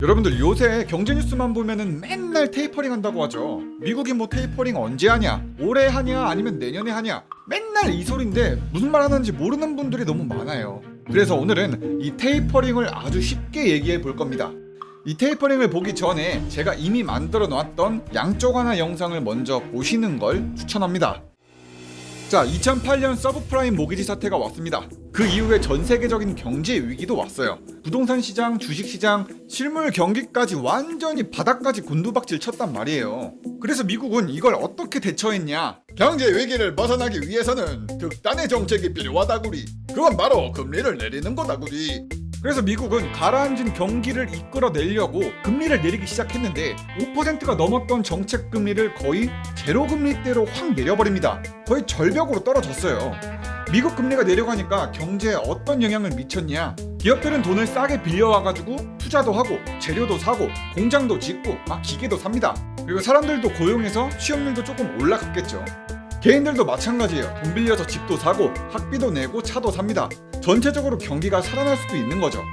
여러분들 요새 경제 뉴스만 보면은 맨날 테이퍼링 한다고 하죠. 미국이 뭐 테이퍼링 언제 하냐, 올해 하냐, 아니면 내년에 하냐, 맨날 이 소린데 무슨 말 하는지 모르는 분들이 너무 많아요. 그래서 오늘은 이 테이퍼링을 아주 쉽게 얘기해 볼 겁니다. 이 테이퍼링을 보기 전에 제가 이미 만들어 놨던 양적 완화 영상을 먼저 보시는 걸 추천합니다. 자, 2008년 서브프라임 모기지 사태가 왔습니다. 그 이후에 전 세계적인 경제 위기도 왔어요. 부동산 시장, 주식 시장, 실물 경기까지 완전히 바닥까지 곤두박질 쳤단 말이에요. 그래서 미국은 이걸 어떻게 대처했냐? 경제 위기를 벗어나기 위해서는 극단의 정책이 필요하다구리. 그건 바로 금리를 내리는 거다구리. 그래서 미국은 가라앉은 경기를 이끌어내려고 금리를 내리기 시작했는데 5%가 넘었던 정책 금리를 거의 제로 금리대로 확 내려버립니다. 거의 절벽으로 떨어졌어요. 미국 금리가 내려가니까 경제에 어떤 영향을 미쳤냐? 기업들은 돈을 싸게 빌려와가지고 투자도 하고 재료도 사고 공장도 짓고 막 기계도 삽니다. 그리고 사람들도 고용해서 취업률도 조금 올라갔겠죠. 개인들도 마찬가지예요. 돈 빌려서 집도 사고 학비도 내고 차도 삽니다. 전체적으로 경기가 살아날 수도 있는 거죠.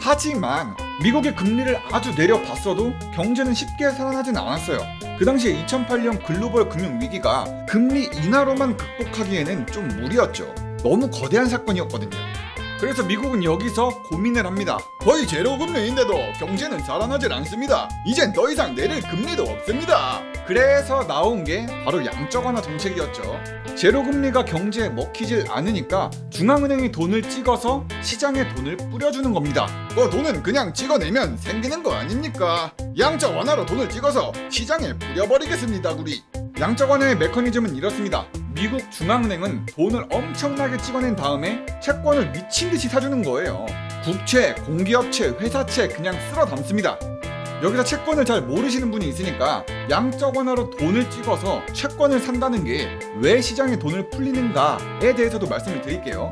하지만 미국의 금리를 아주 내려봤어도 경제는 쉽게 살아나진 않았어요. 그 당시에 2008년 글로벌 금융위기가 금리 인하로만 극복하기에는 좀 무리였죠. 너무 거대한 사건이었거든요. 그래서 미국은 여기서 고민을 합니다. 거의 제로 금리인데도 경제는 살아나질 않습니다. 이젠 더 이상 내릴 금리도 없습니다. 그래서 나온 게 바로 양적 완화 정책이었죠. 제로 금리가 경제에 먹히질 않으니까 중앙은행이 돈을 찍어서 시장에 돈을 뿌려주는 겁니다. 그 돈은 그냥 찍어내면 생기는 거 아닙니까? 양적 완화로 돈을 찍어서 시장에 뿌려버리겠습니다, 우리. 양적 완화의 메커니즘은 이렇습니다. 미국 중앙은행은 돈을 엄청나게 찍어낸 다음에 채권을 미친듯이 사주는 거예요. 국채, 공기업채, 회사채 그냥 쓸어 담습니다. 여기서 채권을 잘 모르시는 분이 있으니까 양적 완화로 돈을 찍어서 채권을 산다는 게 왜 시장에 돈을 풀리는가에 대해서도 말씀을 드릴게요.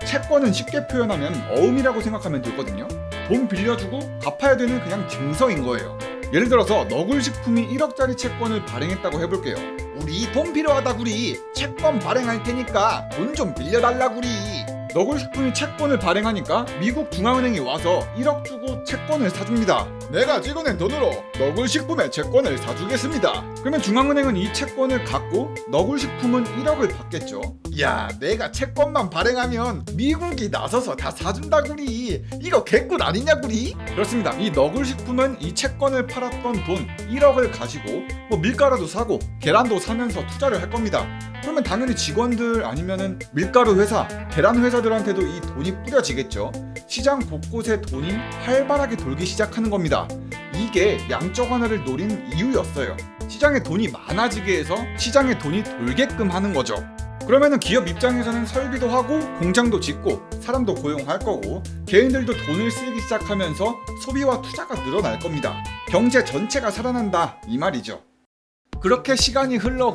채권은 쉽게 표현하면 어음이라고 생각하면 되거든요. 돈 빌려주고 갚아야 되는 그냥 증서인 거예요. 예를 들어서 너굴식품이 1억짜리 채권을 발행했다고 해볼게요. 우리 돈 필요하다구리. 채권 발행할 테니까 돈 좀 빌려달라구리. 너굴식품이 채권을 발행하니까 미국 중앙은행이 와서 1억 주고 채권을 사줍니다. 내가 찍어낸 돈으로 너굴식품의 채권을 사주겠습니다. 그러면 중앙은행은 이 채권을 갖고 너굴식품은 1억을 받겠죠. 야, 내가 채권만 발행하면 미국이 나서서 다 사준다구리. 이거 개꿀 아니냐구리. 그렇습니다. 이 너굴식품은 이 채권을 팔았던 돈 1억을 가지고 뭐 밀가루도 사고 계란도 사면서 투자를 할 겁니다. 그러면 당연히 직원들 아니면은 밀가루 회사, 계란 회사들한테도 이 돈이 뿌려지겠죠. 시장 곳곳에 돈이 활발하게 돌기 시작하는 겁니다. 이게 양적 완화를 노린 이유였어요. 시장에 돈이 많아지게 해서 시장에 돈이 돌게끔 하는 거죠. 그러면은 기업 입장에서는 설비도 하고 공장도 짓고 사람도 고용할 거고 개인들도 돈을 쓰기 시작하면서 소비와 투자가 늘어날 겁니다. 경제 전체가 살아난다 이 말이죠. 그렇게 시간이 흘러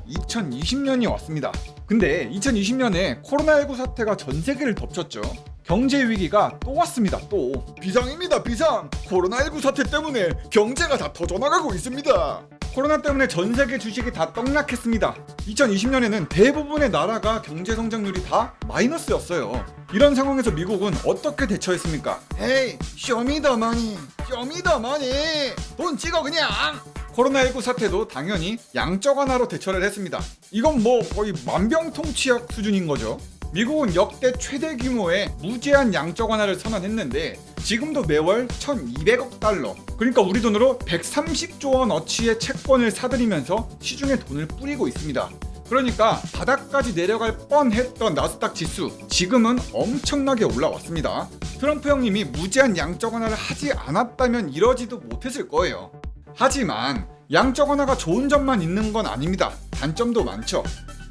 2020년이 왔습니다. 근데 2020년에 코로나19 사태가 전 세계를 덮쳤죠. 경제 위기가 또 왔습니다. 또 비상입니다. 비상. 코로나19 사태 때문에 경제가 다 터져나가고 있습니다. 코로나 때문에 전 세계 주식이 다 떡락했습니다. 2020년에는 대부분의 나라가 경제 성장률이 다 마이너스였어요. 이런 상황에서 미국은 어떻게 대처했습니까? 에이, 쇼미더머니 돈 찍어 그냥. 코로나19 사태도 당연히 양적 완화로 대처를 했습니다. 이건 뭐 거의 만병통치약 수준인 거죠. 미국은 역대 최대 규모의 무제한 양적 완화를 선언했는데 지금도 매월 1200억 달러, 그러니까 우리 돈으로 130조 원어치의 채권을 사들이면서 시중에 돈을 뿌리고 있습니다. 그러니까 바닥까지 내려갈 뻔했던 나스닥 지수 지금은 엄청나게 올라왔습니다. 트럼프 형님이 무제한 양적 완화를 하지 않았다면 이러지도 못했을 거예요. 하지만 양적 완화가 좋은 점만 있는 건 아닙니다. 단점도 많죠.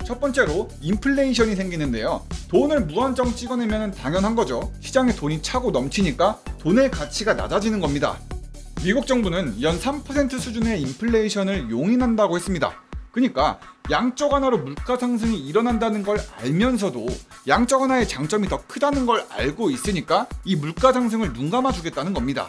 첫 번째로 인플레이션이 생기는데요. 돈을 무한정 찍어내면 당연한 거죠. 시장에 돈이 차고 넘치니까 돈의 가치가 낮아지는 겁니다. 미국 정부는 연 3% 수준의 인플레이션을 용인한다고 했습니다. 그러니까 양적 완화로 물가 상승이 일어난다는 걸 알면서도 양적 완화의 장점이 더 크다는 걸 알고 있으니까 이 물가 상승을 눈 감아주겠다는 겁니다.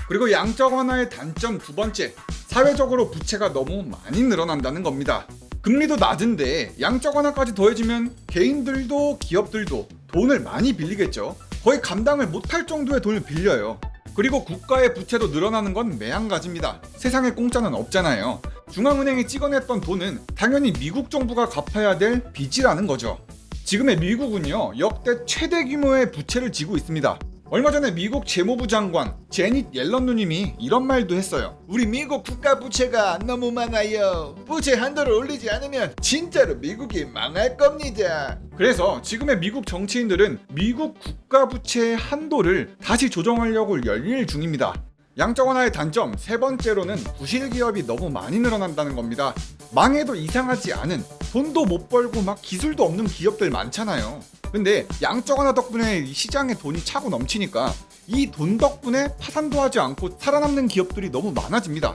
그리고 양적 완화의 단점 두 번째, 사회적으로 부채가 너무 많이 늘어난다는 겁니다. 금리도 낮은데 양적 완화까지 더해지면 개인들도 기업들도 돈을 많이 빌리겠죠. 거의 감당을 못할 정도의 돈을 빌려요. 그리고 국가의 부채도 늘어나는 건 매한가지입니다. 세상에 공짜는 없잖아요. 중앙은행이 찍어냈던 돈은 당연히 미국 정부가 갚아야 될 빚이라는 거죠. 지금의 미국은요, 역대 최대 규모의 부채를 지고 있습니다. 얼마 전에 미국 재무부 장관 제닛 옐런 누님이 이런 말도 했어요. 우리 미국 국가 부채가 너무 많아요. 부채 한도를 올리지 않으면 진짜로 미국이 망할 겁니다. 그래서 지금의 미국 정치인들은 미국 국가 부채의 한도를 다시 조정하려고 열일 중입니다. 양적 완화의 단점 세 번째로는 부실 기업이 너무 많이 늘어난다는 겁니다. 망해도 이상하지 않은, 돈도 못 벌고 막 기술도 없는 기업들 많잖아요. 근데 양적 완화 덕분에 시장에 돈이 차고 넘치니까 이 돈 덕분에 파산도 하지 않고 살아남는 기업들이 너무 많아집니다.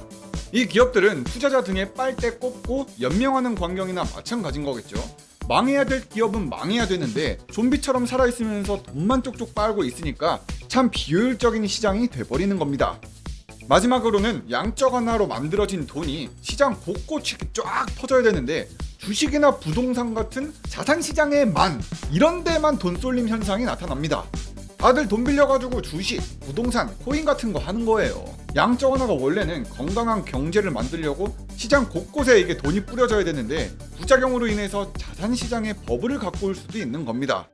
이 기업들은 투자자 등에 빨대 꼽고 연명하는 광경이나 마찬가지인 거겠죠. 망해야 될 기업은 망해야 되는데 좀비처럼 살아있으면서 돈만 쪽쪽 빨고 있으니까 참 비효율적인 시장이 돼버리는 겁니다. 마지막으로는 양적 완화로 만들어진 돈이 시장 곳곳에 쫙 퍼져야 되는데 주식이나 부동산 같은 자산시장에만, 이런 데만 돈 쏠림 현상이 나타납니다. 다들 돈 빌려가지고 주식, 부동산, 코인 같은 거 하는 거예요. 양적 완화가 원래는 건강한 경제를 만들려고 시장 곳곳에 이게 돈이 뿌려져야 되는데 부작용으로 인해서 자산시장에 버블을 갖고 올 수도 있는 겁니다.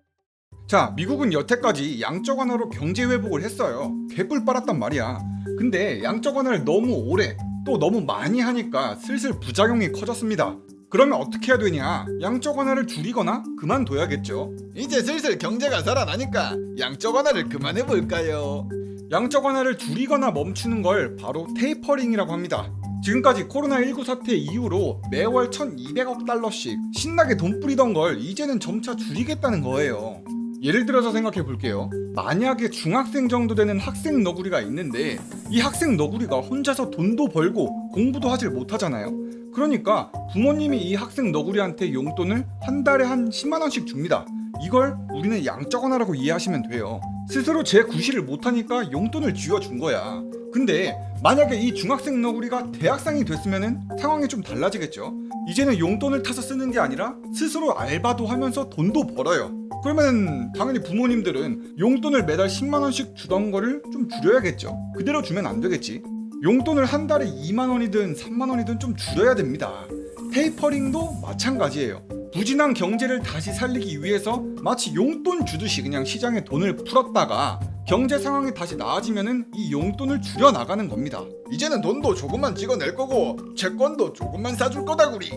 자, 미국은 여태까지 양적 완화로 경제 회복을 했어요. 개꿀 빨았단 말이야. 근데 양적 완화를 너무 오래 또 너무 많이 하니까 슬슬 부작용이 커졌습니다. 그러면 어떻게 해야 되냐? 양적 완화를 줄이거나 그만둬야겠죠. 이제 슬슬 경제가 살아나니까 양적 완화를 그만해볼까요? 양적 완화를 줄이거나 멈추는 걸 바로 테이퍼링이라고 합니다. 지금까지 코로나19 사태 이후로 매월 1200억 달러씩 신나게 돈 뿌리던 걸 이제는 점차 줄이겠다는 거예요. 예를 들어서 생각해 볼게요. 만약에 중학생 정도 되는 학생 너구리가 있는데 이 학생 너구리가 혼자서 돈도 벌고 공부도 하질 못하잖아요. 그러니까 부모님이 이 학생 너구리한테 용돈을 한 달에 한 10만 원씩 줍니다. 이걸 우리는 양적 완화라고 이해하시면 돼요. 스스로 제 구실을 못하니까 용돈을 쥐어준 거야. 근데 만약에 이 중학생 너구리가 대학생이 됐으면은 상황이 좀 달라지겠죠. 이제는 용돈을 타서 쓰는 게 아니라 스스로 알바도 하면서 돈도 벌어요. 그러면 당연히 부모님들은 용돈을 매달 10만 원씩 주던 거를 좀 줄여야겠죠. 그대로 주면 안 되겠지. 용돈을 한 달에 2만 원이든 3만 원이든 좀 줄여야 됩니다. 테이퍼링도 마찬가지예요. 부진한 경제를 다시 살리기 위해서 마치 용돈 주듯이 그냥 시장에 돈을 풀었다가 경제 상황이 다시 나아지면은 이 용돈을 줄여 나가는 겁니다. 이제는 돈도 조금만 찍어낼 거고 채권도 조금만 사줄 거다구리.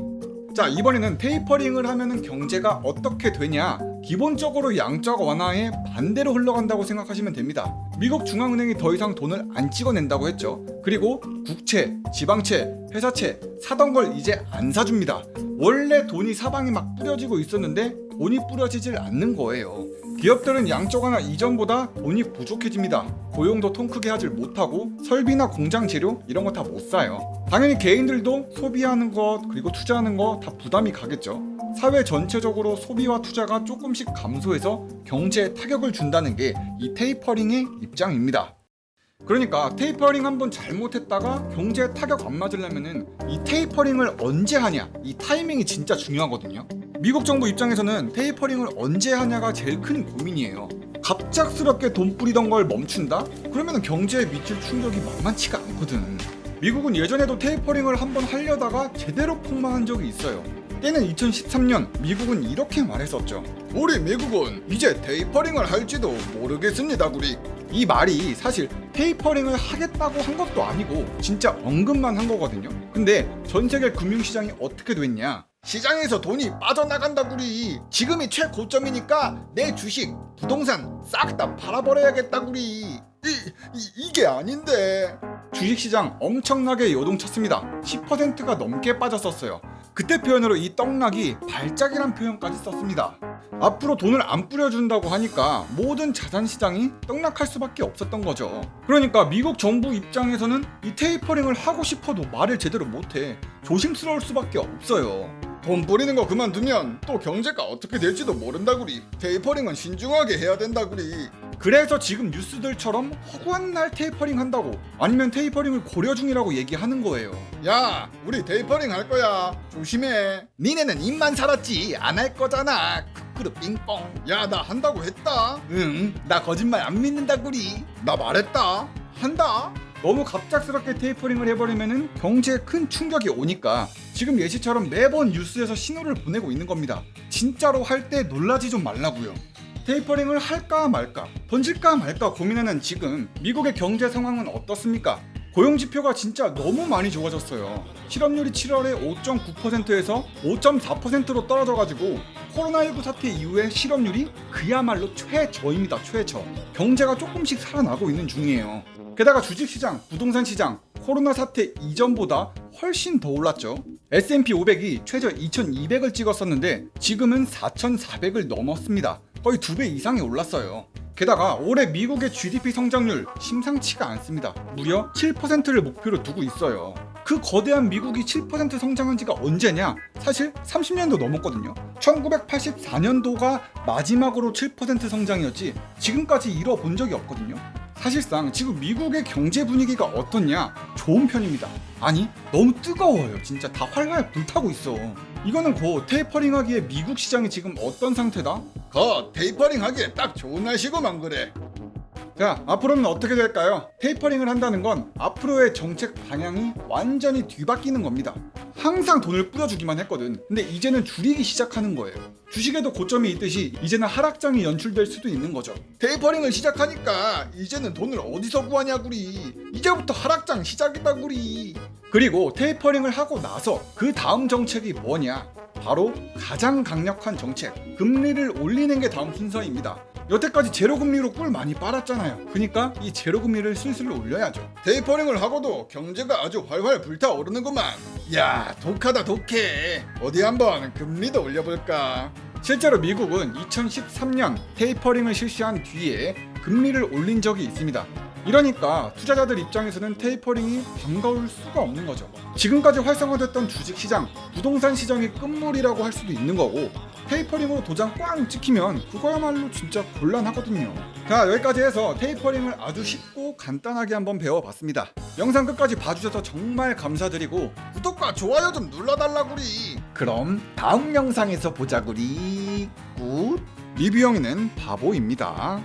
자, 이번에는 테이퍼링을 하면은 경제가 어떻게 되냐? 기본적으로 양적 완화에 반대로 흘러간다고 생각하시면 됩니다. 미국 중앙은행이 더 이상 돈을 안 찍어낸다고 했죠. 그리고 국채, 지방채, 회사채 사던 걸 이제 안 사줍니다. 원래 돈이 사방에 막 뿌려지고 있었는데 돈이 뿌려지질 않는 거예요. 기업들은 양적 완화 이전보다 돈이 부족해집니다. 고용도 통 크게 하질 못하고 설비나 공장 재료 이런 거 다 못 사요. 당연히 개인들도 소비하는 것 그리고 투자하는 거 다 부담이 가겠죠. 사회 전체적으로 소비와 투자가 조금씩 감소해서 경제에 타격을 준다는 게 이 테이퍼링의 입장입니다. 그러니까 테이퍼링 한번 잘못했다가 경제에 타격 안 맞으려면은 이 테이퍼링을 언제 하냐, 이 타이밍이 진짜 중요하거든요. 미국 정부 입장에서는 테이퍼링을 언제 하냐가 제일 큰 고민이에요. 갑작스럽게 돈 뿌리던 걸 멈춘다? 그러면 경제에 미칠 충격이 만만치가 않거든. 미국은 예전에도 테이퍼링을 한번 하려다가 제대로 폭망한 적이 있어요. 때는 2013년 미국은 이렇게 말했었죠. 우리 미국은 이제 테이퍼링을 할지도 모르겠습니다 구리. 이 말이 사실 테이퍼링을 하겠다고 한 것도 아니고 진짜 언급만 한 거거든요. 근데 전 세계 금융시장이 어떻게 됐냐? 시장에서 돈이 빠져나간다 구리. 지금이 최고점이니까 내 주식, 부동산 싹 다 팔아버려야겠다 구리. 이게 아닌데. 주식시장 엄청나게 요동쳤습니다. 10%가 넘게 빠졌었어요. 그때 표현으로 이 떡락이 발작이란 표현까지 썼습니다. 앞으로 돈을 안 뿌려준다고 하니까 모든 자산시장이 떡락할 수밖에 없었던 거죠. 그러니까 미국 정부 입장에서는 이 테이퍼링을 하고 싶어도 말을 제대로 못해 조심스러울 수밖에 없어요. 돈 뿌리는 거 그만두면 또 경제가 어떻게 될지도 모른다구리. 테이퍼링은 신중하게 해야 된다구리. 그래서 지금 뉴스들처럼 허구한 날 테이퍼링 한다고 아니면 테이퍼링을 고려 중이라고 얘기하는 거예요. 야, 우리 테이퍼링 할 거야. 조심해. 니네는 입만 살았지 안 할 거잖아. 크크르 빙뽕. 야, 나 한다고 했다. 응, 나 거짓말 안 믿는다구리. 나 말했다. 한다. 너무 갑작스럽게 테이퍼링을 해버리면은 경제에 큰 충격이 오니까 지금 예시처럼 매번 뉴스에서 신호를 보내고 있는 겁니다. 진짜로 할 때 놀라지 좀 말라고요. 테이퍼링을 할까 말까, 던질까 말까 고민하는 지금 미국의 경제 상황은 어떻습니까? 고용 지표가 진짜 너무 많이 좋아졌어요. 실업률이 7월에 5.9%에서 5.4%로 떨어져가지고 코로나19 사태 이후에 실업률이 그야말로 최저입니다. 최저. 경제가 조금씩 살아나고 있는 중이에요. 게다가 주식시장, 부동산 시장, 코로나 사태 이전보다 훨씬 더 올랐죠. S&P 500이 최저 2200을 찍었었는데 지금은 4400을 넘었습니다. 거의 2배 이상이 올랐어요. 게다가 올해 미국의 GDP 성장률 심상치가 않습니다. 무려 7%를 목표로 두고 있어요. 그 거대한 미국이 7% 성장한 지가 언제냐? 사실 30년도 넘었거든요. 1984년도가 마지막으로 7% 성장이었지 지금까지 이뤄본 적이 없거든요. 사실상 지금 미국의 경제 분위기가 어떻냐? 좋은 편입니다. 아니, 너무 뜨거워요. 진짜 다 활활 불타고 있어. 이거는 곧 테이퍼링 하기에 미국 시장이 지금 어떤 상태다? 테이퍼링 하기에 딱 좋은 날씨고만 그래. 자, 앞으로는 어떻게 될까요? 테이퍼링을 한다는 건 앞으로의 정책 방향이 완전히 뒤바뀌는 겁니다. 항상 돈을 뿌려주기만 했거든. 근데 이제는 줄이기 시작하는 거예요. 주식에도 고점이 있듯이 이제는 하락장이 연출될 수도 있는 거죠. 테이퍼링을 시작하니까 이제는 돈을 어디서 구하냐구리. 이제부터 하락장 시작이다구리. 그리고 테이퍼링을 하고 나서 그 다음 정책이 뭐냐? 바로 가장 강력한 정책, 금리를 올리는 게 다음 순서입니다. 여태까지 제로금리로 꿀 많이 빨았잖아요. 그러니까 이 제로금리를 슬슬 올려야죠. 테이퍼링을 하고도 경제가 아주 활활 불타오르는구만. 야, 독하다 독해. 어디 한번 금리도 올려볼까. 실제로 미국은 2013년 테이퍼링을 실시한 뒤에 금리를 올린 적이 있습니다. 이러니까 투자자들 입장에서는 테이퍼링이 반가울 수가 없는 거죠. 지금까지 활성화됐던 주식시장, 부동산 시장이 끝물이라고 할 수도 있는 거고 테이퍼링으로 도장 꽝 찍히면 그거야말로 진짜 곤란하거든요. 자, 여기까지 해서 테이퍼링을 아주 쉽고 간단하게 한번 배워봤습니다. 영상 끝까지 봐주셔서 정말 감사드리고 구독과 좋아요 좀 눌러달라구리. 그럼 다음 영상에서 보자구리. 굿. 리뷰형이는 바보입니다.